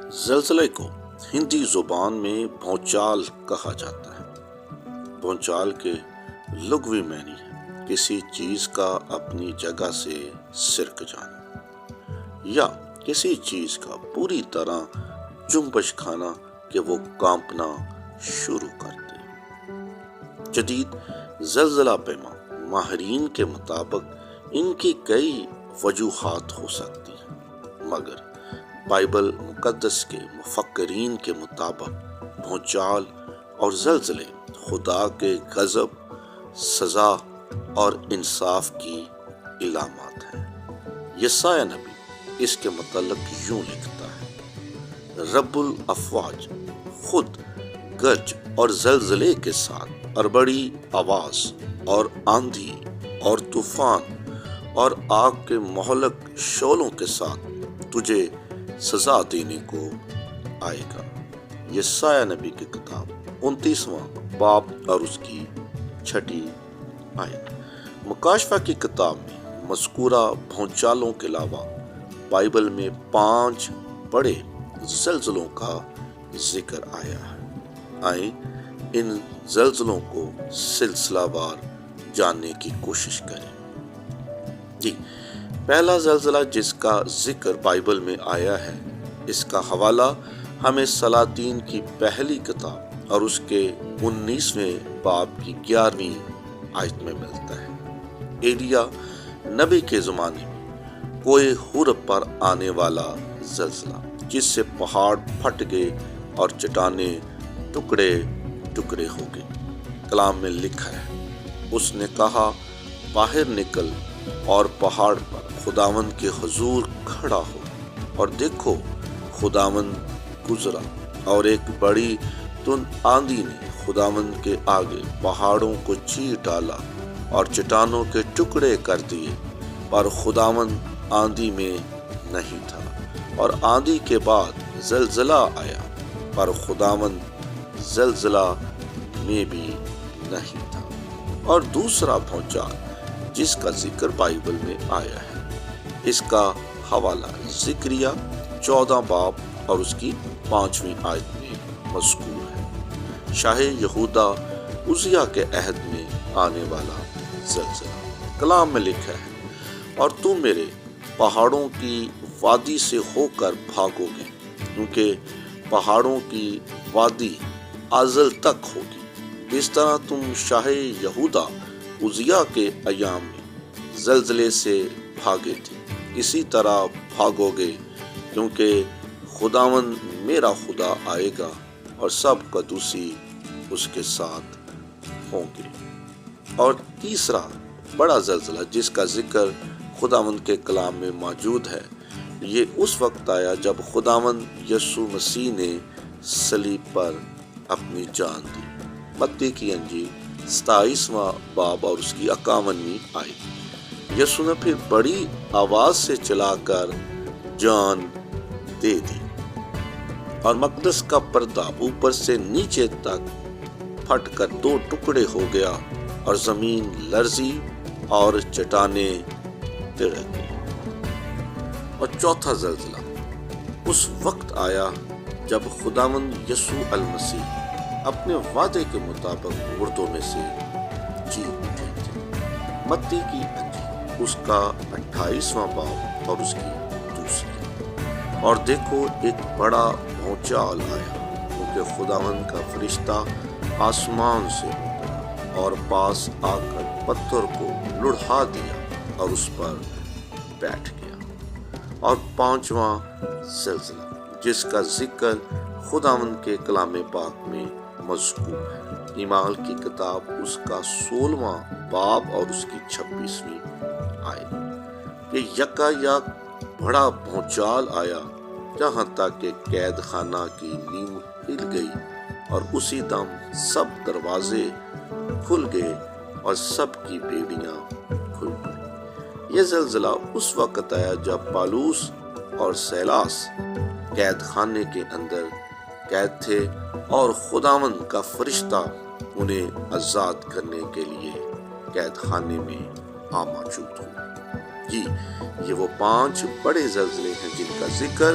زلزلے کو ہندی زبان میں بھونچال کہا جاتا ہے۔ بھونچال کے لغوی معنی ہے کسی چیز کا اپنی جگہ سے سرک جانا یا کسی چیز کا پوری طرح جنبش کھانا کہ وہ کانپنا شروع کر دے۔ جدید زلزلہ پیما ماہرین کے مطابق ان کی کئی وجوہات ہو سکتی ہیں، مگر بائبل مقدس کے مفکرین کے مطابق بھونچال اور زلزلے خدا کے غضب، سزا اور انصاف کی علامات ہیں۔ یسایہ نبی اس کے متعلق یوں لکھتا ہے: رب الافواج خود گرج اور زلزلے کے ساتھ اور بڑی آواز اور آندھی اور طوفان اور آگ کے مہلک شعلوں کے ساتھ تجھے سزا دینے کو آئے گا۔ یسایہ نبی کی کتاب 29واں باب اور اس کی 6 آیت۔ مکاشفہ کی کتاب میں مذکورہ بھونچالوں کے علاوہ بائبل میں 5 بڑے زلزلوں کا ذکر آیا ہے۔ آئیں ان زلزلوں کو سلسلہ وار جاننے کی کوشش کریں۔ پہلا زلزلہ جس کا ذکر بائبل میں آیا ہے، اس کا حوالہ ہمیں سلاطین کی پہلی کتاب اور اس کے 19ویں باب کی 11ویں آیت میں ملتا ہے۔ ایلیا نبی کے زمانے میں کوہ حور پر آنے والا زلزلہ جس سے پہاڑ پھٹ گئے اور چٹانیں ٹکڑے ٹکڑے ہو گئے۔ کلام میں لکھا ہے، اس نے کہا باہر نکل اور پہاڑ پر خداوند کے حضور کھڑا ہو، اور دیکھو خداوند گزرا اور ایک بڑی تند آندھی نے خداوند کے آگے پہاڑوں کو چیر ڈالا اور چٹانوں کے ٹکڑے کر دیے، پر خداوند آندھی میں نہیں تھا، اور آندھی کے بعد زلزلہ آیا، پر خداوند زلزلہ میں بھی نہیں تھا۔ اور دوسرا بھونچال جس کا ذکر بائبل میں آیا ہے، اس کا حوالہ زکریا 14 باب اور اس کی 5ویں آیت میں مذکور ہے۔ شاہ یہودا عزیہ کے عہد میں آنے والا زلزلہ۔ کلام میں لکھا ہے، اور تم میرے پہاڑوں کی وادی سے ہو کر بھاگو گے، کیونکہ پہاڑوں کی وادی ازل تک ہوگی۔ اس طرح تم شاہ یہودا عزیہ کے ایام میں زلزلے سے بھاگے تھے، اسی طرح بھاگو گے، کیونکہ خداوند میرا خدا آئے گا اور سب قدوسی اس کے ساتھ ہوں گے۔ اور تیسرا بڑا زلزلہ جس کا ذکر خداوند کے کلام میں موجود ہے، یہ اس وقت آیا جب خداوند یسوع مسیح نے صلیب پر اپنی جان دی۔ متی کی انجیل 27واں باب اور اس کی 51ویں آیت۔ یسوع نے پھر بڑی آواز سے چلا کر جان دے دی، اور مقدس کا پردہ اوپر سے نیچے تک پھٹ کر 2 ٹکڑے ہو گیا، اور زمین لرزی اور چٹانیں تڑک گئی۔ اور چوتھا زلزلہ اس وقت آیا جب خداوند یسوع المسیح اپنے وعدے کے مطابق مردوں میں سے جی اٹھے تھے۔ متی کی انجیل اس کا 28واں باب اور اس کی 2۔ اور دیکھو ایک بڑا بھونچال آیا، کیونکہ خداوند کا فرشتہ آسمان سے اترا اور پاس آ کر پتھر کو لڑھا دیا اور اس پر بیٹھ گیا۔ اور 5واں زلزلہ جس کا ذکر خداوند کے کلام پاک میں مذکور ہے، اعمال کی کتاب اس کا 16واں باب اور اس کی 26ویں آیت، کہ یکا یک بڑا بھونچال آیا، جہاں تک کہ قید خانہ کی نیو ہل گئی، اور اسی دم سب دروازے کھل گئے اور سب کی بیڑیاں کھل گئی۔ یہ زلزلہ اس وقت آیا جب پالوس اور سیلاس قید خانے کے اندر قید تھے، اور خداوند کا فرشتہ انہیں آزاد کرنے کے لیے قید خانے میں آ موجود ہوا۔ یہ وہ 5 بڑے زلزلے ہیں جن کا ذکر